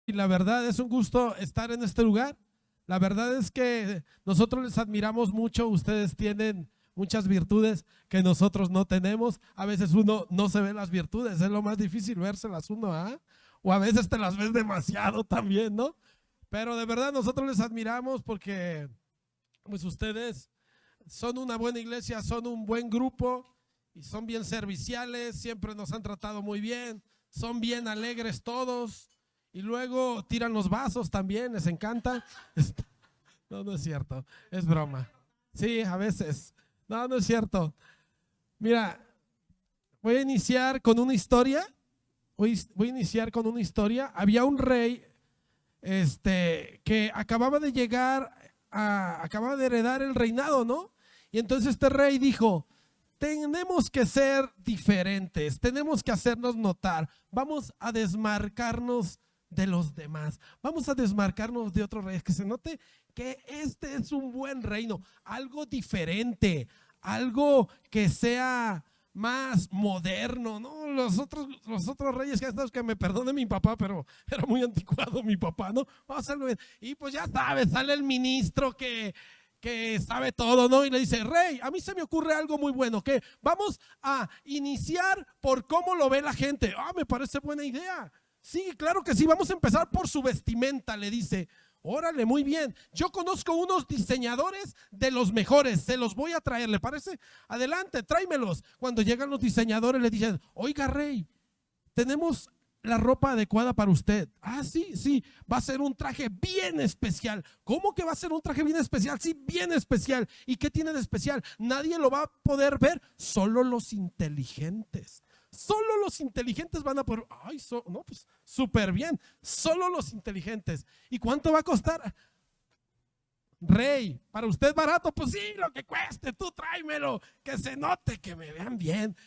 Y la verdad es un gusto estar en este lugar. La verdad es que nosotros les admiramos mucho. Ustedes tienen muchas virtudes que nosotros no tenemos. A veces uno no se ve las virtudes, es lo más difícil vérselas uno, ¿ah? O a veces te las ves demasiado también, ¿no? Pero de verdad nosotros les admiramos porque pues ustedes son una buena iglesia, son un buen grupo y son bien serviciales, siempre nos han tratado muy bien, son bien alegres todos y luego tiran los vasos también, les encanta. No, no es cierto, es broma. Sí, a veces. No, no es cierto. Mira, voy a iniciar con una historia. Voy a iniciar con una historia. Había un rey que acababa de llegar, acababa de heredar el reinado, ¿no? Y entonces este rey dijo, tenemos que ser diferentes, tenemos que hacernos notar, vamos a desmarcarnos de los demás, vamos a desmarcarnos de otros reyes, que se note que este es un buen reino, algo diferente, algo que sea más moderno, ¿no? Los otros reyes, que me perdone mi papá, pero era muy anticuado mi papá, ¿no? Vamos a hacerlo bien. Y pues ya sabes, sale el ministro que sabe todo, ¿no? Y le dice, rey, a mí se me ocurre algo muy bueno, que vamos a iniciar por cómo lo ve la gente. Ah, me parece buena idea. Sí, claro que sí, vamos a empezar por su vestimenta, le dice. Órale, muy bien. Yo conozco unos diseñadores de los mejores, se los voy a traer, ¿le parece? Adelante, tráemelos. Cuando llegan los diseñadores le dicen, oiga, rey, tenemos la ropa adecuada para usted. Ah, sí, sí, va a ser un traje bien especial. ¿Cómo que va a ser un traje bien especial? Sí, bien especial. ¿Y qué tiene de especial? Nadie lo va a poder ver, solo los inteligentes. Solo los inteligentes van a poder. Ay, no, pues súper bien. Solo los inteligentes. ¿Y cuánto va a costar? Rey, para usted barato, pues sí, lo que cueste, tú tráemelo, que se note, que me vean bien.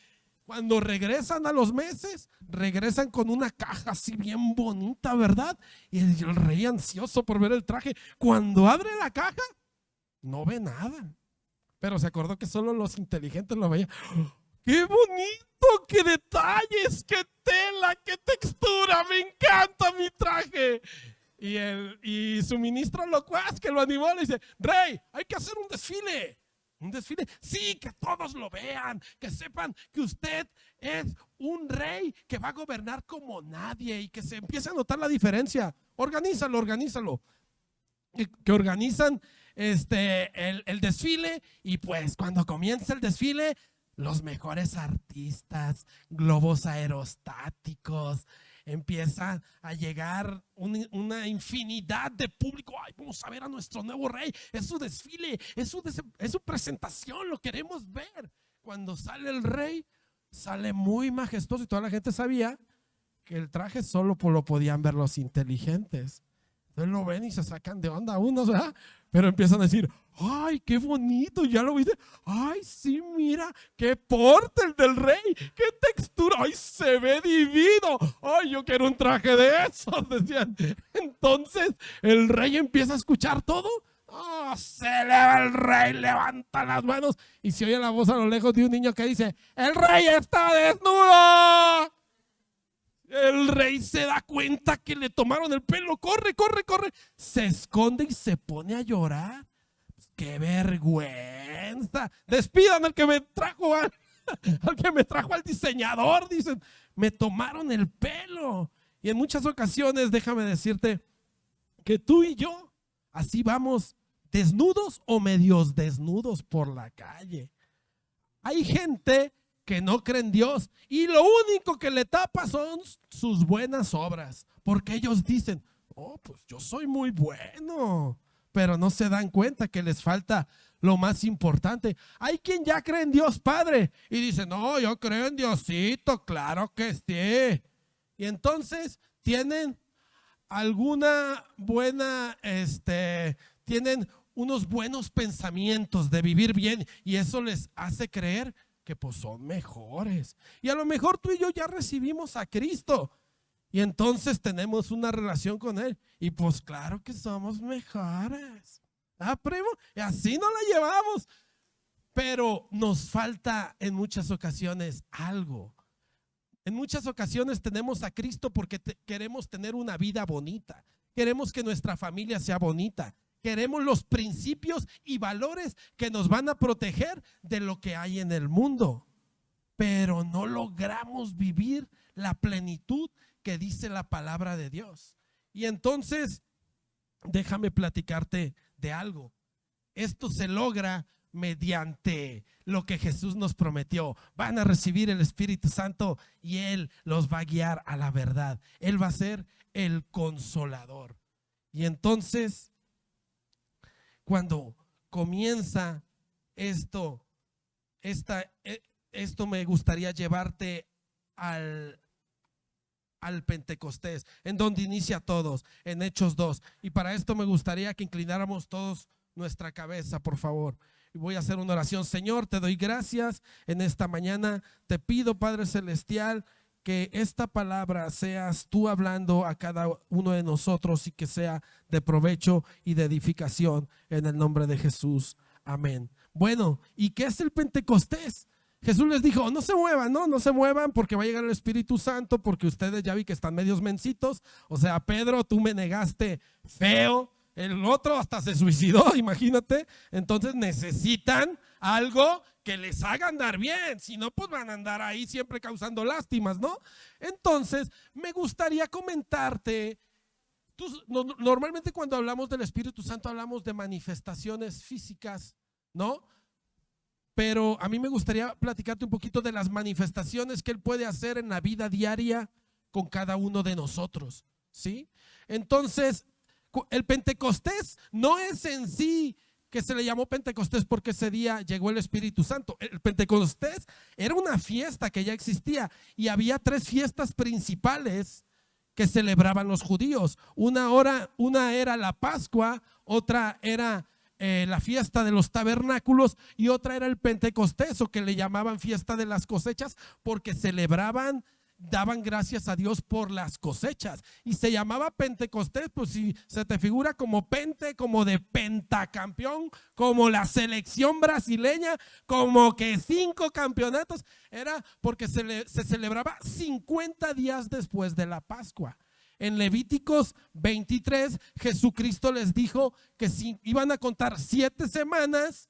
Cuando regresan a los meses, regresan con una caja así bien bonita, ¿verdad? Y el rey ansioso por ver el traje, cuando abre la caja, no ve nada. Pero se acordó que solo los inteligentes lo veían. ¡Qué bonito! ¡Qué detalles! ¡Qué tela! ¡Qué textura! ¡Me encanta mi traje! Y su ministro locuaz que lo animó le dice, rey, hay que hacer un desfile. Un desfile, sí, que todos lo vean, que sepan que usted es un rey que va a gobernar como nadie y que se empiece a notar la diferencia. Organízalo, organízalo. Que organizan el desfile y pues cuando comienza el desfile, los mejores artistas, globos aerostáticos, empieza a llegar una infinidad de público. Ay, vamos a ver a nuestro nuevo rey, es su desfile, es su presentación, lo queremos ver. Cuando sale el rey, sale muy majestuoso y toda la gente sabía que el traje solo lo podían ver los inteligentes. Entonces lo ven y se sacan de onda unos, ¿verdad? Pero empiezan a decir, ay, qué bonito, ya lo viste. Ay, sí, mira, qué porte el del rey, qué textura, ay, se ve divino. Ay, yo quiero un traje de esos, decían. Entonces el rey empieza a escuchar todo. Oh, se eleva el rey, levanta las manos y se oye la voz a lo lejos de un niño que dice, el rey está desnudo. El rey se da cuenta que le tomaron el pelo, corre, corre, corre, se esconde y se pone a llorar. ¡Qué vergüenza! Despidan al que me trajo al que me trajo al diseñador, dicen, me tomaron el pelo. Y en muchas ocasiones, déjame decirte que tú y yo así vamos desnudos o medios desnudos por la calle. Hay gente que no cree en Dios y lo único que le tapa son sus buenas obras, porque ellos dicen, oh, pues yo soy muy bueno, pero no se dan cuenta que les falta lo más importante. Hay quien ya cree en Dios Padre y dice, no, yo creo en Diosito, claro que sí. Y entonces tienen alguna buena, tienen unos buenos pensamientos de vivir bien y eso les hace creer que pues son mejores. Y a lo mejor tú y yo ya recibimos a Cristo y entonces tenemos una relación con Él y pues claro que somos mejores. ¿Ah, primo? Y así nos la llevamos. Pero nos falta en muchas ocasiones algo. En muchas ocasiones tenemos a Cristo porque queremos tener una vida bonita, queremos que nuestra familia sea bonita, queremos los principios y valores que nos van a proteger de lo que hay en el mundo, pero no logramos vivir la plenitud que dice la palabra de Dios. Y entonces, déjame platicarte de algo. Esto se logra mediante lo que Jesús nos prometió. Van a recibir el Espíritu Santo y Él los va a guiar a la verdad. Él va a ser el consolador. Y entonces, cuando comienza esto me gustaría llevarte al Pentecostés, en donde inicia todos, en Hechos 2. Y para esto me gustaría que inclináramos todos nuestra cabeza, por favor. Y voy a hacer una oración. Señor, te doy gracias en esta mañana. Te pido, Padre Celestial, que esta palabra seas tú hablando a cada uno de nosotros y que sea de provecho y de edificación en el nombre de Jesús. Amén. Bueno, ¿y qué es el Pentecostés? Jesús les dijo, no se muevan, no se muevan porque va a llegar el Espíritu Santo, porque ustedes ya vi que están medios mencitos. O sea, Pedro, tú me negaste feo. El otro hasta se suicidó, imagínate. Entonces necesitan algo que les haga andar bien. Si no, pues van a andar ahí siempre causando lástimas, ¿no? Entonces, me gustaría comentarte. Normalmente cuando hablamos del Espíritu Santo hablamos de manifestaciones físicas, ¿no? Pero a mí me gustaría platicarte un poquito de las manifestaciones que Él puede hacer en la vida diaria con cada uno de nosotros, ¿sí? Entonces, el Pentecostés no es en sí que se le llamó Pentecostés porque ese día llegó el Espíritu Santo. El Pentecostés era una fiesta que ya existía y había 3 fiestas principales que celebraban los judíos. Una era la Pascua, otra era la fiesta de los tabernáculos y otra era el Pentecostés, o que le llamaban fiesta de las cosechas, porque daban gracias a Dios por las cosechas. Y se llamaba Pentecostés, pues si se te figura como como de pentacampeón, como la selección brasileña, como que 5 campeonatos, era porque se celebraba 50 días después de la Pascua. En Levíticos 23, Jesucristo les dijo que si iban a contar 7 semanas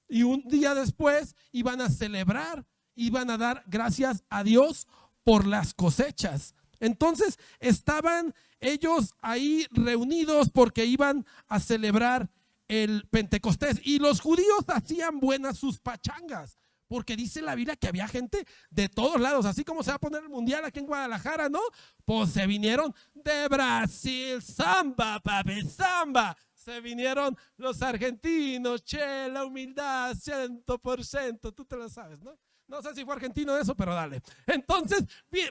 y un día después iban a celebrar, iban a dar gracias a Dios por las cosechas. Entonces estaban ellos ahí reunidos porque iban a celebrar el Pentecostés y los judíos hacían buenas sus pachangas. Porque dice la Biblia que había gente de todos lados, así como se va a poner el mundial aquí en Guadalajara, ¿no? Pues se vinieron de Brasil, samba, papi, samba. Se vinieron los argentinos, che, la humildad, 100%, tú te lo sabes, ¿no? No sé si fue argentino eso, pero dale. Entonces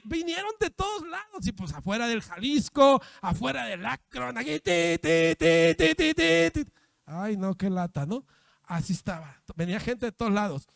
vinieron de todos lados y pues afuera del Jalisco, afuera del Akron, aquí, ay no, qué lata, ¿no? Así estaba, venía gente de todos lados.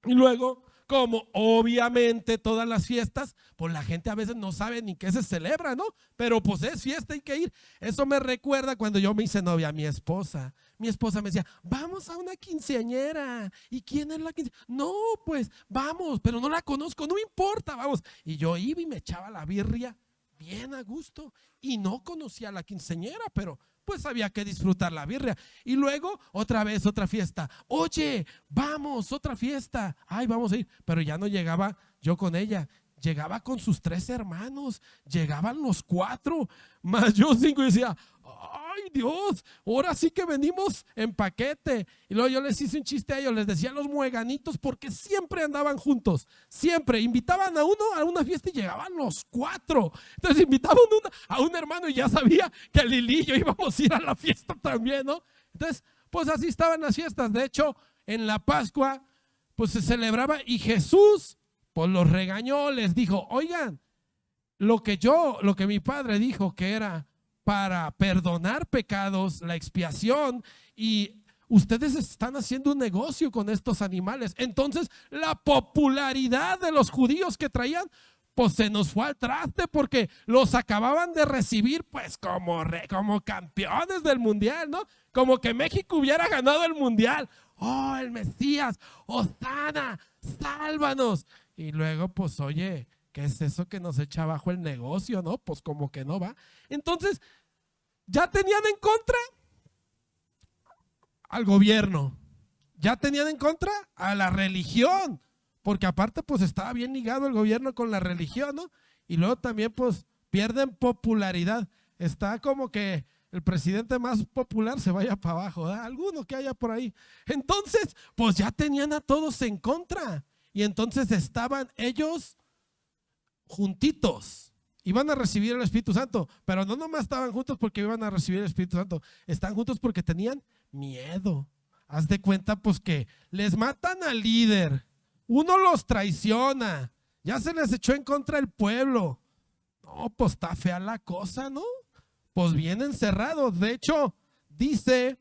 Y luego, como obviamente todas las fiestas, pues la gente a veces no sabe ni qué se celebra, ¿no? Pero pues es fiesta, hay que ir. Eso me recuerda cuando yo me hice novia a mi esposa. Mi esposa me decía, vamos a una quinceañera. ¿Y quién es la quinceañera? No, pues vamos, pero no la conozco, no importa, vamos. Y yo iba y me echaba la birria bien a gusto y no conocía a la quinceañera, pero pues había que disfrutar la birria. Y luego otra vez otra fiesta. Oye, vamos, otra fiesta. Ay, vamos a ir. Pero ya no llegaba yo con ella. Llegaba con sus 3 hermanos. Llegaban los 4 más yo 5 y decía, ay Dios, ahora sí que venimos en paquete. Y luego yo les hice un chiste a ellos, les decía los mueganitos porque siempre andaban juntos, siempre invitaban a uno a una fiesta y llegaban los 4. Entonces invitaban a un hermano y ya sabía que Lili y yo íbamos a ir a la fiesta también, ¿no? Entonces, pues así estaban las fiestas. De hecho, en la Pascua, pues se celebraba y Jesús, pues los regañó, les dijo, oigan, lo que mi padre dijo que era para perdonar pecados, la expiación, y ustedes están haciendo un negocio con estos animales. Entonces la popularidad de los judíos que traían, pues se nos fue al traste porque los acababan de recibir pues como campeones del mundial, ¿no? Como que México hubiera ganado el mundial. Oh, el Mesías, Hosana, sálvanos. Y luego pues oye, ¿qué es eso que nos echa abajo el negocio? No, pues como que no va. Entonces, ya tenían en contra al gobierno, ya tenían en contra a la religión, porque aparte pues estaba bien ligado el gobierno con la religión, ¿no? Y luego también pues pierden popularidad. Está como que el presidente más popular se vaya para abajo, ¿verdad? Alguno que haya por ahí. Entonces, pues ya tenían a todos en contra. Y entonces estaban ellos juntitos. Iban a recibir el Espíritu Santo, pero no nomás estaban juntos porque iban a recibir el Espíritu Santo. Están juntos porque tenían miedo. Haz de cuenta pues que les matan al líder. Uno los traiciona. Ya se les echó en contra el pueblo. No, pues está fea la cosa, ¿no? Pues bien encerrados. De hecho, dice,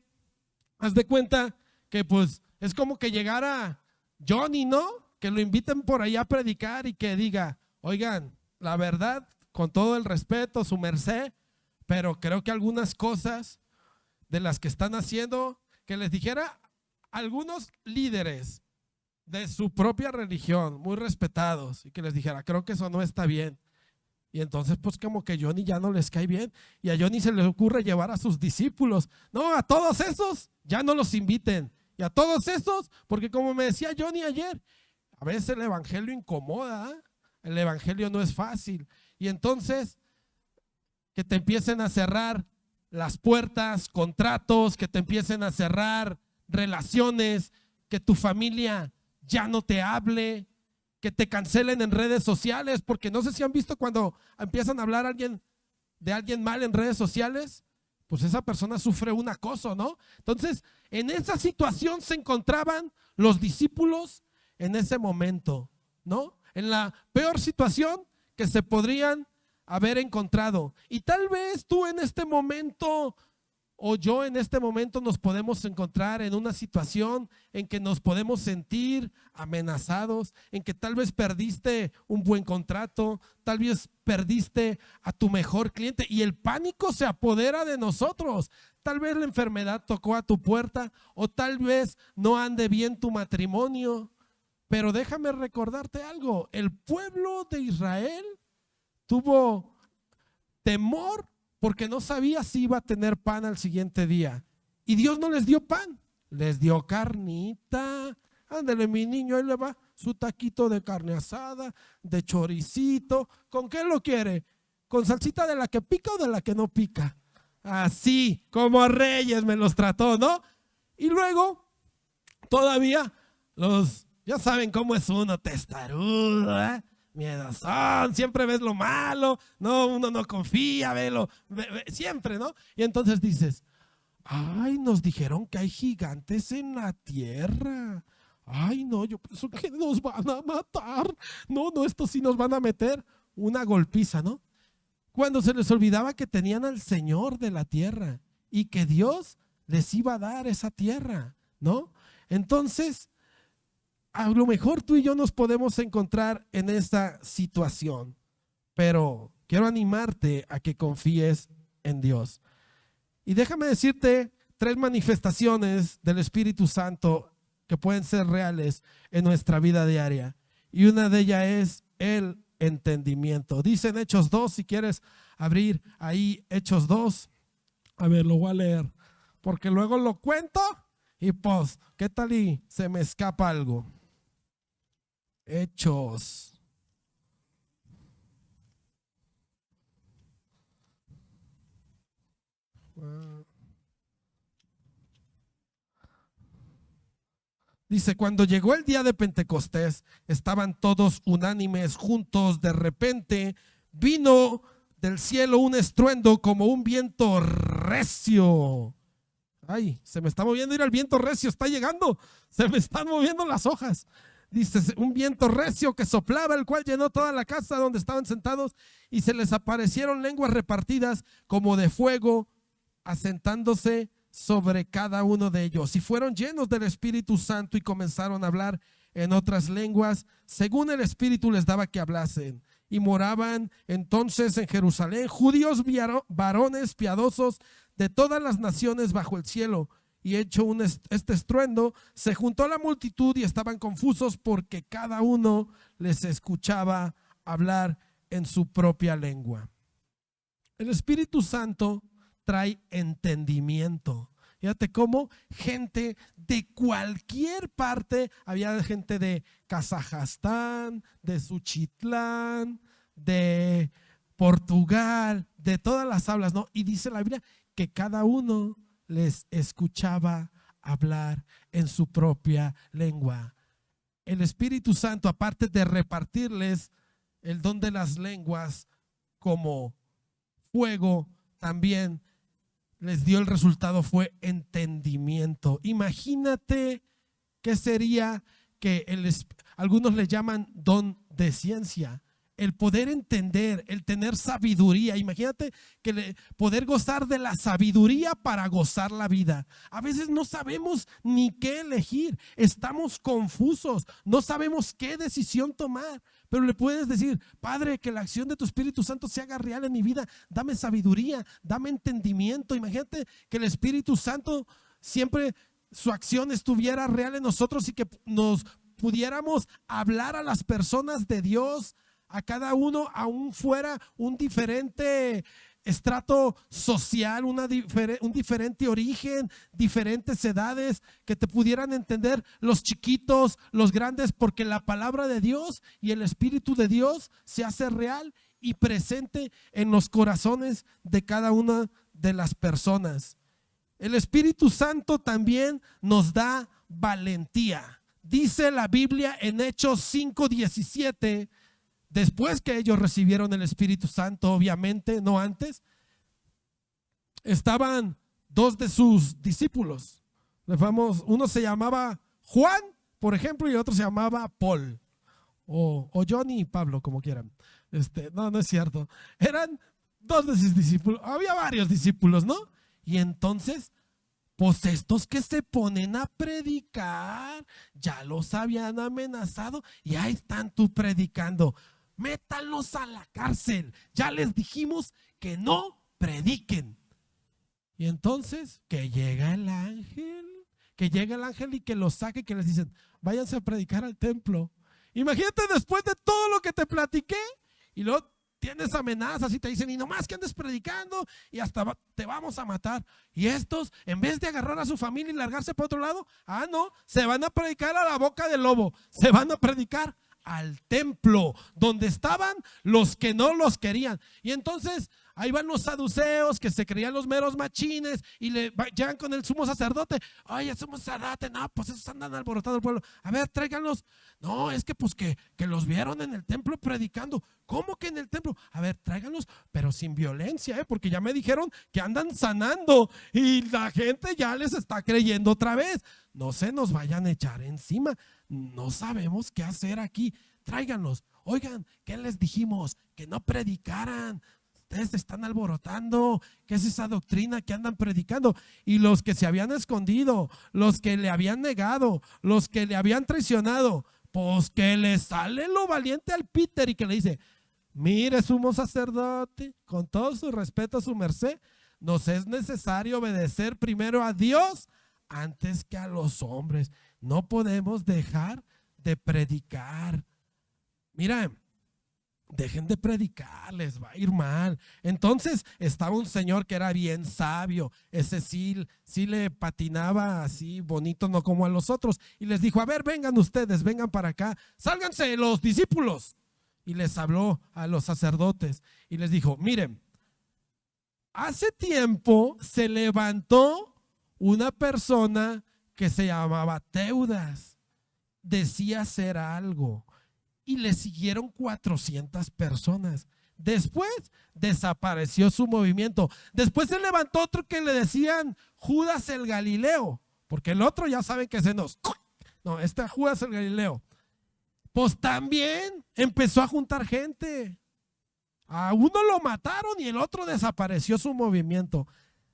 haz de cuenta que pues es como que llegara Johnny, ¿no? Que lo inviten por ahí a predicar y que diga, oigan, la verdad, con todo el respeto, su merced, pero creo que algunas cosas de las que están haciendo, que les dijera algunos líderes de su propia religión, muy respetados, y que les dijera, creo que eso no está bien. Y entonces pues como que Johnny ya no les cae bien y a Johnny se le ocurre llevar a sus discípulos. No, a todos esos ya no los inviten. Y a todos esos, porque como me decía Johnny ayer, a veces el evangelio incomoda, ¿eh? El evangelio no es fácil. Y entonces que te empiecen a cerrar las puertas, contratos, que te empiecen a cerrar relaciones, que tu familia ya no te hable, que te cancelen en redes sociales, porque no sé si han visto cuando empiezan a hablar de alguien mal en redes sociales, pues esa persona sufre un acoso, ¿no? Entonces, en esa situación se encontraban los discípulos en ese momento, ¿no? En la peor situación que se podrían haber encontrado. Y tal vez tú en este momento o yo en este momento nos podemos encontrar en una situación en que nos podemos sentir amenazados, en que tal vez perdiste un buen contrato, tal vez perdiste a tu mejor cliente y el pánico se apodera de nosotros. Tal vez la enfermedad tocó a tu puerta o tal vez no ande bien tu matrimonio. Pero déjame recordarte algo, el pueblo de Israel tuvo temor porque no sabía si iba a tener pan al siguiente día. Y Dios no les dio pan, les dio carnita. Ándale, mi niño, ahí le va su taquito de carne asada, de choricito. ¿Con qué lo quiere? ¿Con salsita de la que pica o de la que no pica? Así, como reyes me los trató, ¿no? Y luego, todavía, ya saben cómo es uno, testarudo, ¿eh? Miedosón, siempre ves lo malo, no, uno no confía, siempre, ¿no? Y entonces dices, ay, nos dijeron que hay gigantes en la tierra. Ay, no, yo pienso que nos van a matar. No, estos sí nos van a meter una golpiza, ¿no? Cuando se les olvidaba que tenían al Señor de la tierra y que Dios les iba a dar esa tierra, ¿no? Entonces, a lo mejor tú y yo nos podemos encontrar en esta situación, pero quiero animarte a que confíes en Dios. Y déjame decirte 3 manifestaciones del Espíritu Santo que pueden ser reales en nuestra vida diaria. Y una de ellas es el entendimiento. Dice en Hechos 2, si quieres abrir ahí Hechos 2. A ver, lo voy a leer, porque luego lo cuento y pues, ¿qué tal y se me escapa algo? Hechos. Dice, cuando llegó el día de Pentecostés, estaban todos unánimes juntos. De repente vino del cielo un estruendo como un viento recio. Ay, se me está moviendo, mira el viento recio, está llegando. Se me están moviendo las hojas. Dice, un viento recio que soplaba, el cual llenó toda la casa donde estaban sentados, y se les aparecieron lenguas repartidas como de fuego, asentándose sobre cada uno de ellos. Y fueron llenos del Espíritu Santo y comenzaron a hablar en otras lenguas, según el Espíritu les daba que hablasen. Y moraban entonces en Jerusalén judíos varones piadosos de todas las naciones bajo el cielo. Y hecho este estruendo, se juntó la multitud y estaban confusos porque cada uno les escuchaba hablar en su propia lengua. El Espíritu Santo trae entendimiento. Fíjate cómo gente de cualquier parte, había gente de Kazajstán, de Suchitlán, de Portugal, de todas las hablas, ¿no? Y dice la Biblia que cada uno les escuchaba hablar en su propia lengua. El Espíritu Santo, aparte de repartirles el don de las lenguas como fuego, también les dio el resultado, fue entendimiento. Imagínate qué sería que algunos le llaman don de ciencia, el poder entender, el tener sabiduría. Imagínate que poder gozar de la sabiduría para gozar la vida. A veces no sabemos ni qué elegir, estamos confusos, no sabemos qué decisión tomar, pero le puedes decir: Padre, que la acción de tu Espíritu Santo se haga real en mi vida, dame sabiduría, dame entendimiento. Imagínate que el Espíritu Santo siempre su acción estuviera real en nosotros y que nos pudiéramos hablar a las personas de Dios, a cada uno, aún fuera un diferente estrato social, un diferente origen, diferentes edades, que te pudieran entender los chiquitos, los grandes, porque la palabra de Dios y el Espíritu de Dios se hace real y presente en los corazones de cada una de las personas. El Espíritu Santo también nos da valentía. Dice la Biblia en Hechos 5:17, después que ellos recibieron el Espíritu Santo, obviamente, no antes, estaban dos de sus discípulos. Uno se llamaba Juan, por ejemplo, y otro se llamaba Paul, o Johnny y Pablo, como quieran. No es cierto. Eran dos de sus discípulos. Había varios discípulos, ¿no? Y entonces, pues estos que se ponen a predicar, ya los habían amenazado y ahí están tú predicando. Métanlos a la cárcel. Ya les dijimos que no prediquen. Y entonces que llega el ángel y que los saque, que les dicen: váyanse a predicar al templo. Imagínate, después de todo lo que te platiqué, y luego tienes amenazas y te dicen: y nomás que andes predicando y hasta te vamos a matar. Y estos, en vez de agarrar a su familia y largarse para otro lado, no, se van a predicar a la boca del lobo, se van a predicar al templo donde estaban los que no los querían. Y entonces ahí van los saduceos, que se creían los meros machines, y llegan con el sumo sacerdote: oye, sumo sacerdote, no, pues esos andan alborotando al pueblo, a ver, tráiganlos. No, es que pues que los vieron en el templo predicando. ¿Cómo que en el templo? A ver, tráiganlos, pero sin violencia, porque ya me dijeron que andan sanando y la gente ya les está creyendo otra vez. No se nos vayan a echar encima, no sabemos qué hacer aquí, tráiganlos. Oigan, ¿qué les dijimos? Que no predicaran. Ustedes se están alborotando. ¿Qué es esa doctrina que andan predicando? Y los que se habían escondido, los que le habían negado, los que le habían traicionado, pues que le sale lo valiente al Peter y que le dice: mire, sumo sacerdote, con todo su respeto a su merced, nos es necesario obedecer primero a Dios antes que a los hombres. No podemos dejar de predicar. Mira, dejen de predicar, les va a ir mal. Entonces estaba un señor que era bien sabio. Ese sí le patinaba así bonito, no como a los otros. Y les dijo: a ver, vengan ustedes, vengan para acá, sálganse los discípulos. Y les habló a los sacerdotes y les dijo: miren, hace tiempo se levantó una persona que se llamaba Teudas. Decía hacer algo. Y le siguieron 400 personas. Después desapareció su movimiento. Después se levantó otro que le decían Judas el Galileo, porque el otro ya saben que no, Judas el Galileo. Pues también empezó a juntar gente. A uno lo mataron y el otro desapareció su movimiento.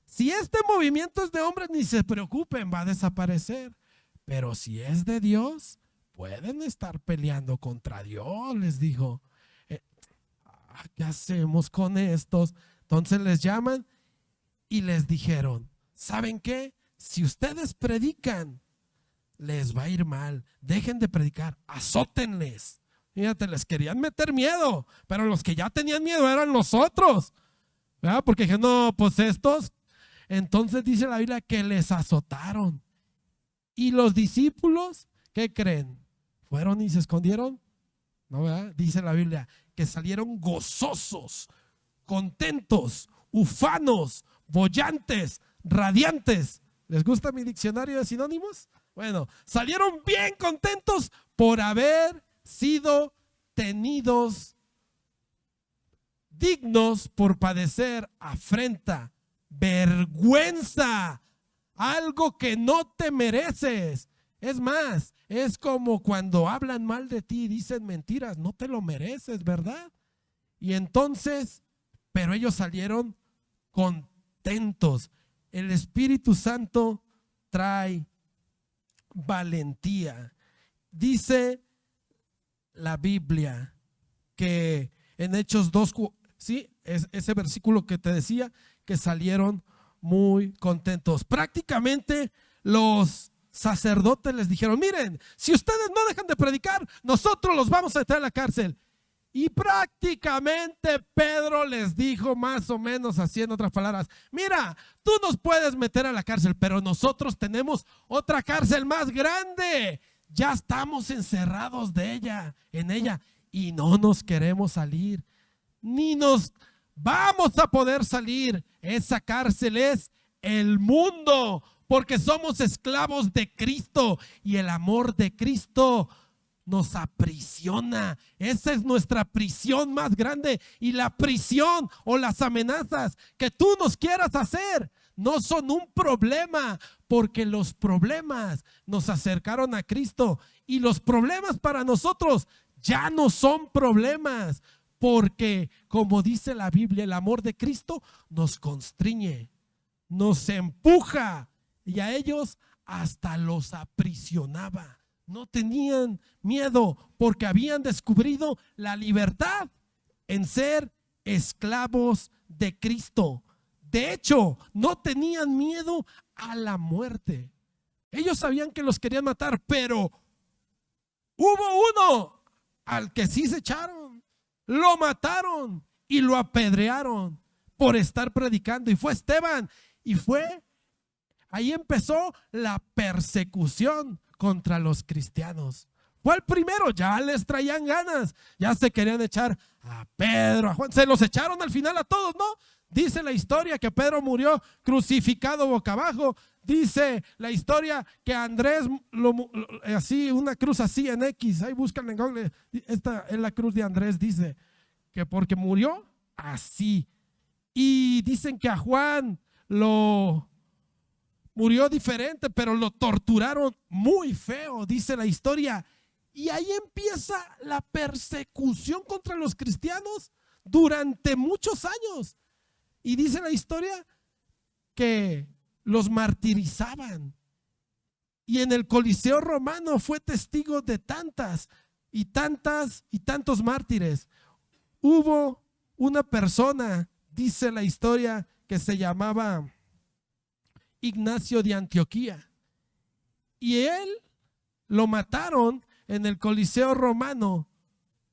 Si este movimiento es de hombres, ni se preocupen, va a desaparecer. Pero si es de Dios, pueden estar peleando contra Dios, les dijo. ¿Qué hacemos con estos? Entonces les llaman y les dijeron: ¿saben qué? Si ustedes predican, les va a ir mal. Dejen de predicar, azótenles. Fíjate, les querían meter miedo, pero los que ya tenían miedo eran los otros, ¿verdad? Porque dije, no, pues estos. Entonces dice la Biblia que les azotaron. Y los discípulos, ¿qué creen? ¿Fueron y se escondieron? No, ¿verdad? Dice la Biblia que salieron gozosos, contentos, ufanos, boyantes, radiantes. ¿Les gusta mi diccionario de sinónimos? Bueno, salieron bien contentos por haber sido tenidos dignos por padecer afrenta, vergüenza, algo que no te mereces. Es más, es como cuando hablan mal de ti y dicen mentiras, no te lo mereces, ¿verdad? Y entonces, pero ellos salieron contentos. El Espíritu Santo trae valentía. Dice la Biblia que en Hechos 2, sí, es ese versículo que te decía, que salieron muy contentos. Prácticamente los sacerdotes les dijeron, miren, si ustedes no dejan de predicar, nosotros los vamos a meter a la cárcel. Y prácticamente Pedro les dijo más o menos así, en otras palabras, mira, tú nos puedes meter a la cárcel, pero nosotros tenemos otra cárcel más grande. Ya estamos encerrados en ella, y no nos queremos salir, ni nos vamos a poder salir. Esa cárcel es el mundo, porque somos esclavos de Cristo y el amor de Cristo nos aprisiona. Esa es nuestra prisión más grande, y la prisión o las amenazas que tú nos quieras hacer no son un problema, porque los problemas nos acercaron a Cristo, y los problemas para nosotros ya no son problemas, porque como dice la Biblia, el amor de Cristo nos constriñe, nos empuja, y a ellos hasta los aprisionaba. No tenían miedo porque habían descubierto la libertad en ser esclavos de Cristo. De hecho, no tenían miedo a la muerte. Ellos sabían que los querían matar, pero hubo uno al que sí se echaron, lo mataron y lo apedrearon por estar predicando, y fue Esteban. Y ahí empezó la persecución contra los cristianos. Fue el primero, ya les traían ganas, ya se querían echar a Pedro, a Juan, se los echaron al final a todos, ¿no? Dice la historia que Pedro murió crucificado boca abajo. Dice la historia que Andrés, así, una cruz así en X, ahí buscan en Google, esta es la cruz de Andrés, dice que porque murió así. Y dicen que a Juan murió diferente, pero lo torturaron muy feo, dice la historia. Y ahí empieza la persecución contra los cristianos durante muchos años. Y dice la historia que los martirizaban. Y en el Coliseo romano fue testigo de tantas y tantos mártires. Hubo una persona, dice la historia, que se llamaba Ignacio de Antioquía, y él lo mataron en el Coliseo romano,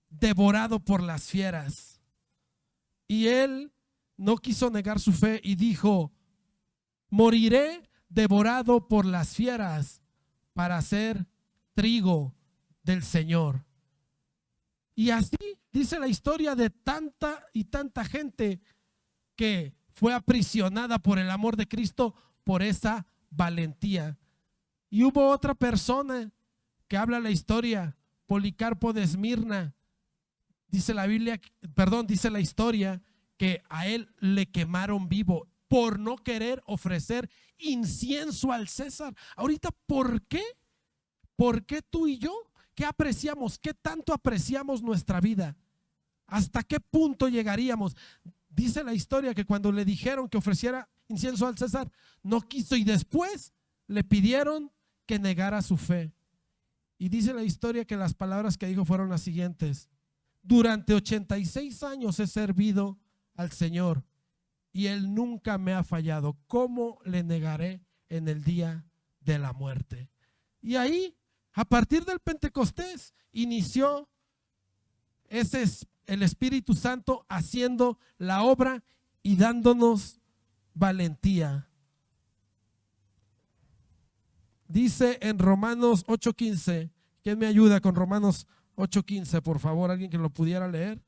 devorado por las fieras. Y él no quiso negar su fe y dijo: moriré devorado por las fieras para ser trigo del Señor. Y así dice la historia de tanta y tanta gente que fue aprisionada por el amor de Cristo, por esa valentía. Y hubo otra persona que habla la historia, Policarpo de Esmirna. Dice la Biblia, dice la historia que a él le quemaron vivo por no querer ofrecer incienso al César. Ahorita, ¿por qué? ¿Por qué tú y yo? ¿Qué apreciamos? ¿Qué tanto apreciamos nuestra vida? ¿Hasta qué punto llegaríamos? Dice la historia que cuando le dijeron que ofreciera incienso al César, no quiso, y después le pidieron que negara su fe. Y dice la historia que las palabras que dijo fueron las siguientes: durante 86 años he servido al Señor y Él nunca me ha fallado. ¿Cómo le negaré en el día de la muerte? Y ahí, a partir del Pentecostés, inició ese es el Espíritu Santo haciendo la obra y dándonos valentía. Dice en Romanos 8:15, ¿quién me ayuda con Romanos 8:15, por favor? ¿Alguien que lo pudiera leer?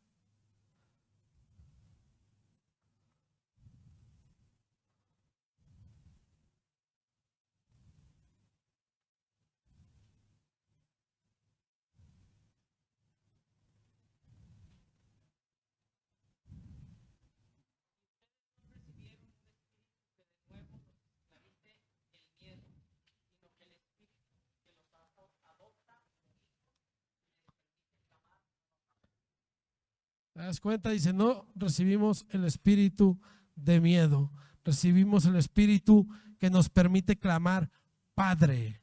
¿Te das cuenta? Dice, no recibimos el espíritu de miedo, recibimos el espíritu que nos permite clamar Padre,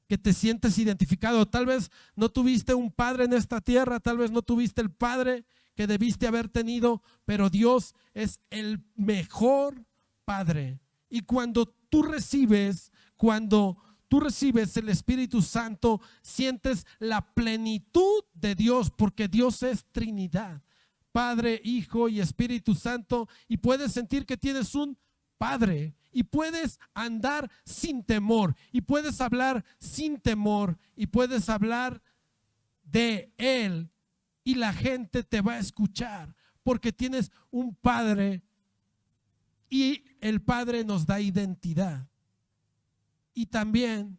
que te sientes identificado. Tal vez no tuviste un padre en esta tierra, tal vez no tuviste el padre que debiste haber tenido, pero Dios es el mejor padre. Y cuando tú recibes el Espíritu Santo, sientes la plenitud de Dios, porque Dios es Trinidad, Padre, Hijo y Espíritu Santo, y puedes sentir que tienes un Padre y puedes andar sin temor y puedes hablar sin temor y puedes hablar de Él y la gente te va a escuchar porque tienes un Padre y el Padre nos da identidad. Y también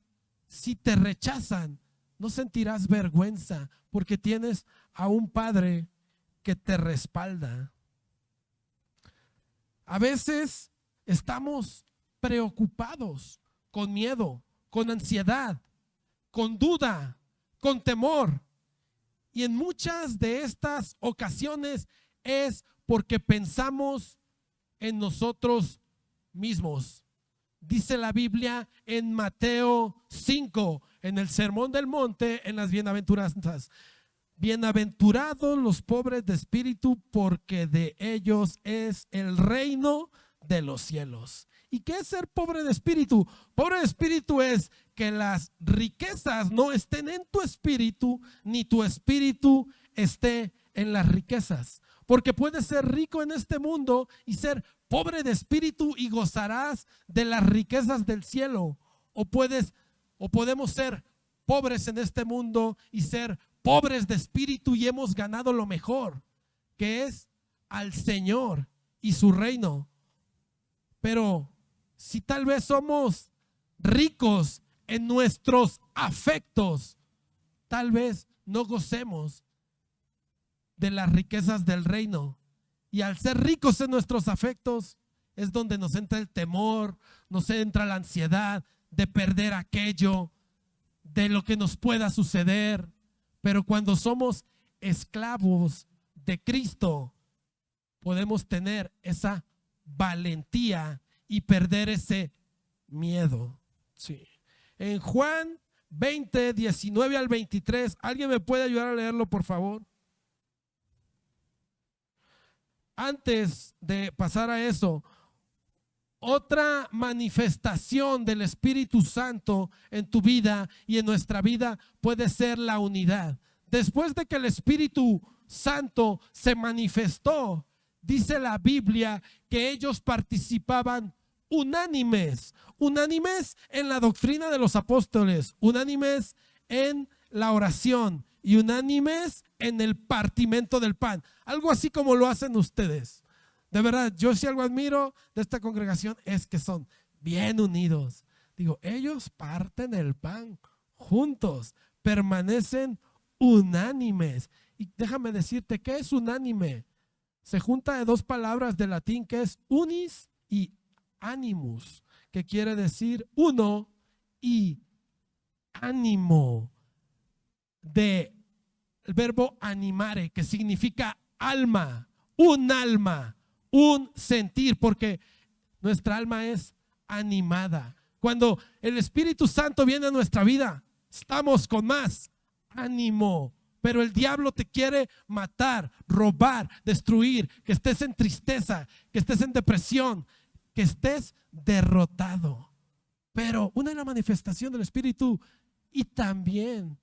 si te rechazan, no sentirás vergüenza porque tienes a un Padre que te respalda. A veces estamos preocupados, con miedo, con ansiedad, con duda, con temor. Y en muchas de estas ocasiones es porque pensamos en nosotros mismos. Dice la Biblia en Mateo 5, en el Sermón del Monte, en las bienaventuranzas: bienaventurados los pobres de espíritu, porque de ellos es el reino de los cielos. ¿Y qué es ser pobre de espíritu? Pobre de espíritu es que las riquezas no estén en tu espíritu, ni tu espíritu esté en las riquezas. Porque puedes ser rico en este mundo y ser pobre de espíritu y gozarás de las riquezas del cielo. O podemos ser pobres en este mundo y ser pobres de espíritu y hemos ganado lo mejor, que es al Señor y su reino. Pero si tal vez somos ricos en nuestros afectos, tal vez no gocemos de las riquezas del reino. Y al ser ricos en nuestros afectos es donde nos entra el temor, nos entra la ansiedad de perder aquello, de lo que nos pueda suceder. Pero cuando somos esclavos de Cristo, podemos tener esa valentía y perder ese miedo. Sí. En Juan 20, 19 al 23, ¿alguien me puede ayudar a leerlo, por favor? Antes de pasar a eso, otra manifestación del Espíritu Santo en tu vida y en nuestra vida puede ser la unidad. Después de que el Espíritu Santo se manifestó, dice la Biblia que ellos participaban unánimes en la doctrina de los apóstoles, unánimes en la oración y unánimes en el partimiento del pan. Algo así como lo hacen ustedes. De verdad, yo si algo admiro de esta congregación es que son bien unidos. Digo, ellos parten el pan juntos, permanecen unánimes. Y déjame decirte, ¿qué es unánime? Se junta de dos palabras de latín que es unis y animus, que quiere decir uno y ánimo, del verbo animare, que significa alma, un sentir, porque nuestra alma es animada. Cuando el Espíritu Santo viene a nuestra vida, estamos con más ánimo. Pero el diablo te quiere matar, robar, destruir, que estés en tristeza, que estés en depresión, que estés derrotado. Pero una de las manifestaciones del Espíritu y también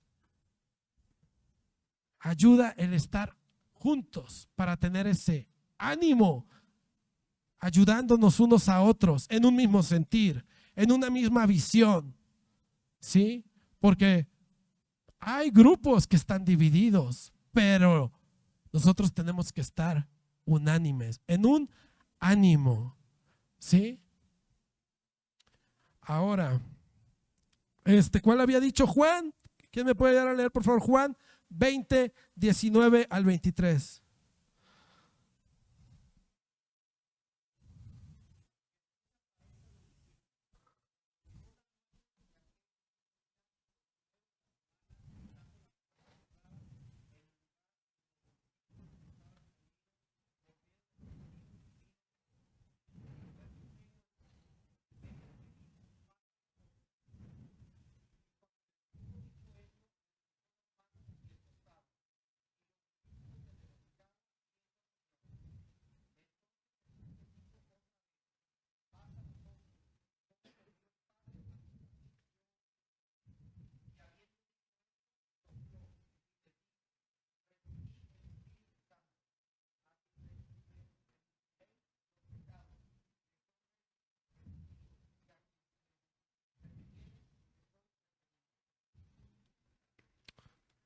ayuda el estar juntos para tener ese ánimo, ayudándonos unos a otros en un mismo sentir, en una misma visión, ¿sí? Porque hay grupos que están divididos, pero nosotros tenemos que estar unánimes, en un ánimo, ¿sí? Ahora, ¿cuál había dicho Juan? ¿Quién me puede ayudar a leer, por favor? Juan 20, 19 al 23.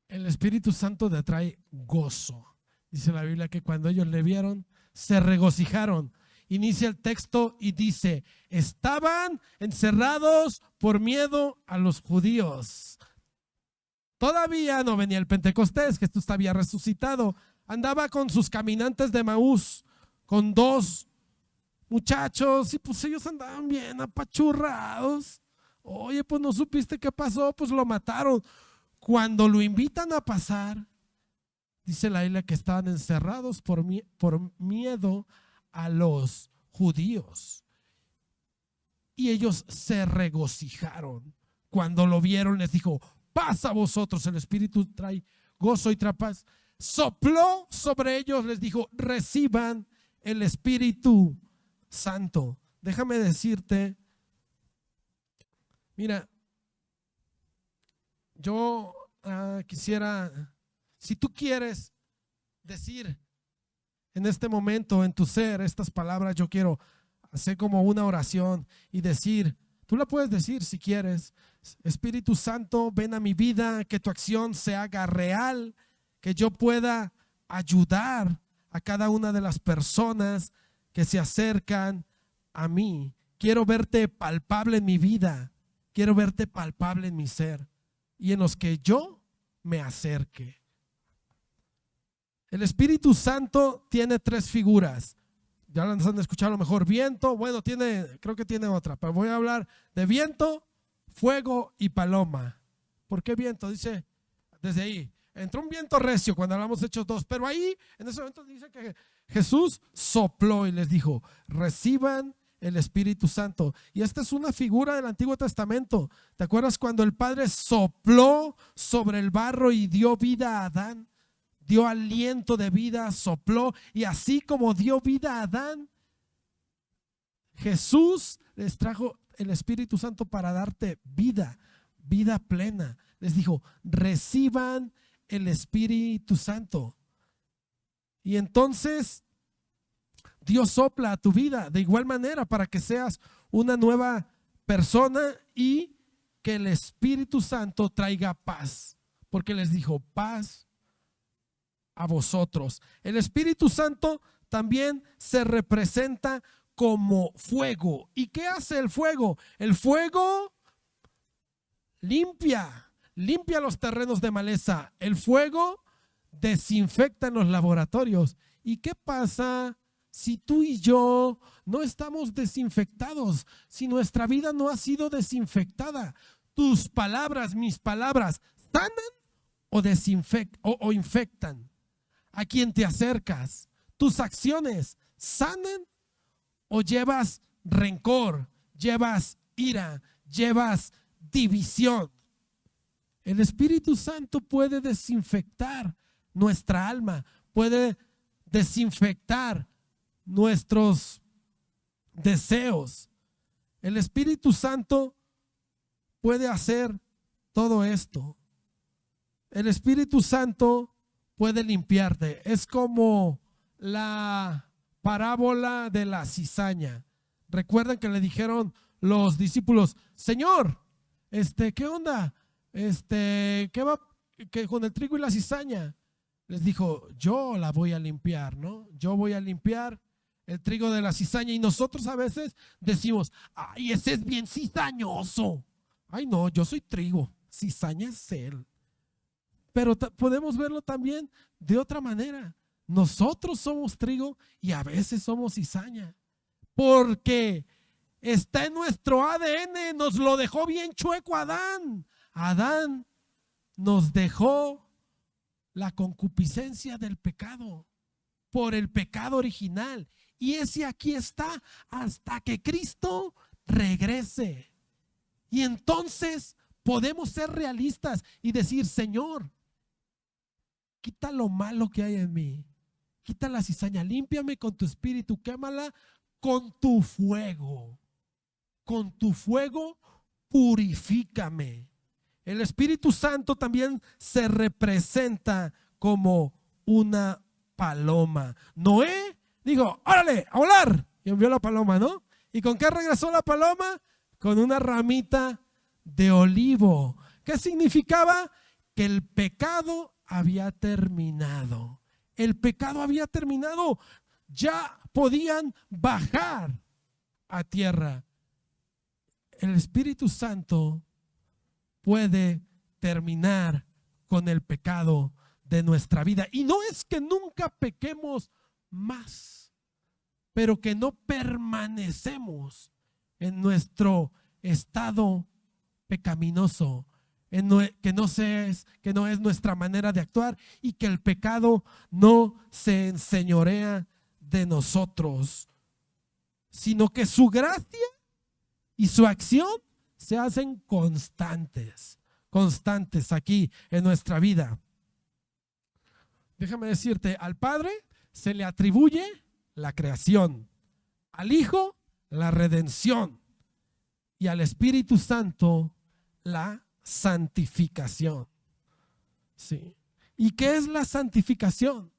El Espíritu Santo te trae gozo. Dice la Biblia que cuando ellos le vieron, se regocijaron. Inicia el texto y dice, estaban encerrados por miedo a los judíos. Todavía no venía el Pentecostés, Jesús había resucitado. Andaba con sus caminantes de Maús, con dos muchachos, y pues ellos andaban bien apachurrados. Oye, pues no supiste qué pasó, pues lo mataron. Cuando lo invitan a pasar, dice la Biblia que estaban encerrados por miedo a los judíos. Y ellos se regocijaron. Cuando lo vieron, les dijo, paz a vosotros, el Espíritu trae gozo y paz. Sopló sobre ellos, les dijo, reciban el Espíritu Santo. Déjame decirte, mira, yo quisiera, si tú quieres decir en este momento en tu ser estas palabras, yo quiero hacer como una oración y decir, tú la puedes decir si quieres, Espíritu Santo, ven a mi vida, que tu acción se haga real, que yo pueda ayudar a cada una de las personas que se acercan a mí. Quiero verte palpable en mi vida, quiero verte palpable en mi ser y en los que yo me acerque. El Espíritu Santo tiene tres figuras. Ya las han escuchado a lo mejor. Viento, bueno, creo que tiene otra, pero voy a hablar de viento, fuego y paloma. ¿Por qué viento? Dice, desde ahí, entró un viento recio cuando hablamos de Hechos 2, pero ahí, en ese momento dice que Jesús sopló y les dijo, reciban el Espíritu Santo. Y esta es una figura del Antiguo Testamento. ¿Te acuerdas cuando el Padre sopló sobre el barro y dio vida a Adán? Dio aliento de vida, sopló, y así como dio vida a Adán, Jesús les trajo el Espíritu Santo para darte vida, vida plena. Les dijo, reciban el Espíritu Santo. Y entonces Dios sopla a tu vida de igual manera para que seas una nueva persona y que el Espíritu Santo traiga paz. Porque les dijo, paz a vosotros. El Espíritu Santo también se representa como fuego. ¿Y qué hace el fuego? El fuego limpia los terrenos de maleza. El fuego desinfecta en los laboratorios. ¿Y qué pasa si tú y yo no estamos desinfectados? Si nuestra vida no ha sido desinfectada. Tus palabras, mis palabras, ¿sanan o infectan a quien te acercas? ¿Tus acciones sanan o llevas rencor, llevas ira, llevas división? El Espíritu Santo puede desinfectar nuestra alma, puede desinfectar nuestros deseos. El Espíritu Santo puede hacer todo esto. El Espíritu Santo puede limpiarte. Es como la parábola de la cizaña. Recuerdan que le dijeron los discípulos: Señor, ¿qué onda? ¿Qué va con el trigo y la cizaña? Les dijo: yo la voy a limpiar, ¿no? Yo voy a limpiar el trigo de la cizaña. Y nosotros a veces decimos: ay, ese es bien cizañoso. Ay, no, yo soy trigo, cizaña es él. Pero podemos verlo también de otra manera. Nosotros somos trigo y a veces somos cizaña, porque está en nuestro ADN. Nos lo dejó bien chueco Adán. Adán nos dejó la concupiscencia del pecado por el pecado original, y ese aquí está hasta que Cristo regrese. Y entonces podemos ser realistas y decir: Señor, quita lo malo que hay en mí, quita la cizaña, límpiame con tu espíritu, quémala con tu fuego purifícame. El Espíritu Santo también se representa como una paloma. Noé dijo: órale, a volar, y envió la paloma, ¿no? ¿Y con qué regresó la paloma? Con una ramita de olivo. ¿Qué significaba? Que el pecado había terminado. El pecado había terminado. Ya podían bajar a tierra. El Espíritu Santo puede terminar con el pecado de nuestra vida. Y no es que nunca pequemos más, pero que no permanecemos en nuestro estado pecaminoso, que no es nuestra manera de actuar, y que el pecado no se enseñorea de nosotros, sino que su gracia y su acción se hacen constantes aquí en nuestra vida. Déjame decirte: al Padre se le atribuye la creación, al Hijo la redención, y al Espíritu Santo la santificación. ¿Sí? ¿Y qué es la santificación?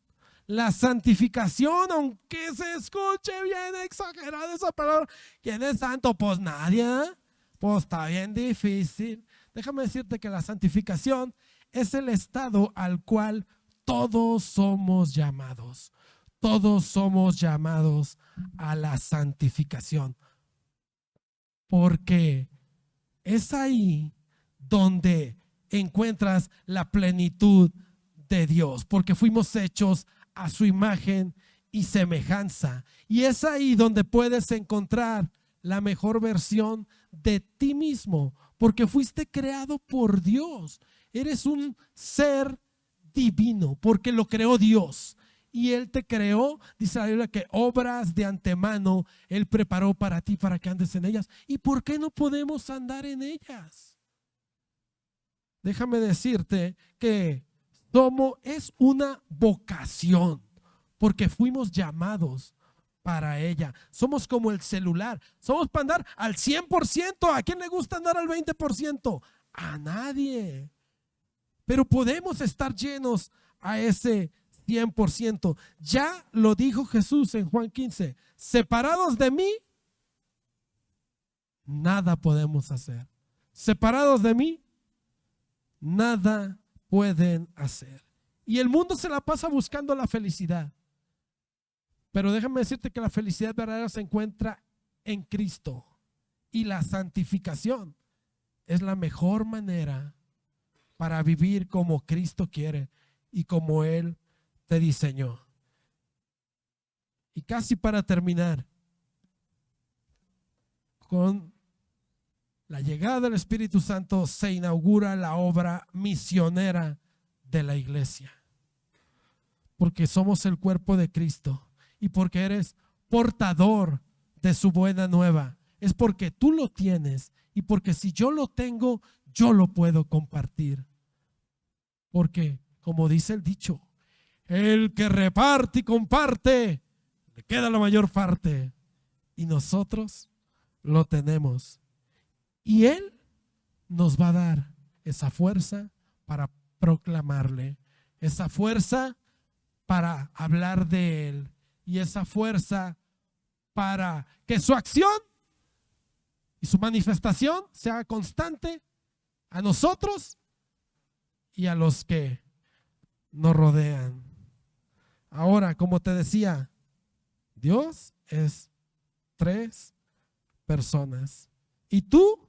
La santificación, aunque se escuche bien exagerada esa palabra, ¿quién es santo? Pues nadie, ¿eh? Pues está bien difícil. Déjame decirte que la santificación es el estado al cual todos somos llamados. Todos somos llamados a la santificación, porque es ahí donde encuentras la plenitud de Dios, porque fuimos hechos a su imagen y semejanza, y es ahí donde puedes encontrar la mejor versión de ti mismo, porque fuiste creado por Dios. Eres un ser divino porque lo creó Dios, y Él te creó. Dice la Biblia que obras de antemano Él preparó para ti, para que andes en ellas. ¿Y por qué no podemos andar en ellas? Déjame decirte que es una vocación, porque fuimos llamados para ella. Somos como el celular, somos para andar al 100%. ¿A quién le gusta andar al 20%? A nadie. Pero podemos estar llenos a ese 100%. Ya lo dijo Jesús en Juan 15: separados de mí, nada podemos hacer. Separados de mí, nada pueden hacer. Y el mundo se la pasa buscando la felicidad. Pero déjame decirte que la felicidad verdadera se encuentra en Cristo. Y la santificación es la mejor manera para vivir como Cristo quiere y como Él te diseñó. Y casi para terminar, con la llegada del Espíritu Santo se inaugura la obra misionera de la iglesia. Porque somos el cuerpo de Cristo y porque eres portador de su buena nueva. Es porque tú lo tienes, y porque si yo lo tengo, yo lo puedo compartir. Porque, como dice el dicho, el que reparte y comparte, le queda la mayor parte. Y nosotros lo tenemos. Y Él nos va a dar esa fuerza para proclamarle esa fuerza para hablar de Él y esa fuerza para que su acción y su manifestación sea constante a nosotros y a los que nos rodean. Ahora, como te decía, Dios es 3 personas y tú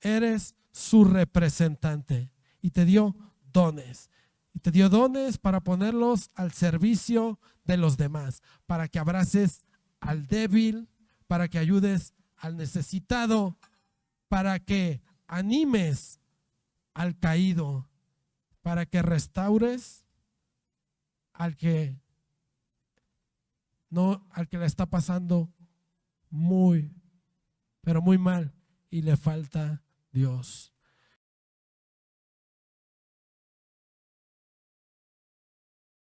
eres su representante y te dio dones. Y te dio dones para ponerlos al servicio de los demás, para que abraces al débil, para que ayudes al necesitado, para que animes al caído, para que restaures al que le está pasando muy, pero muy mal y le falta Dios.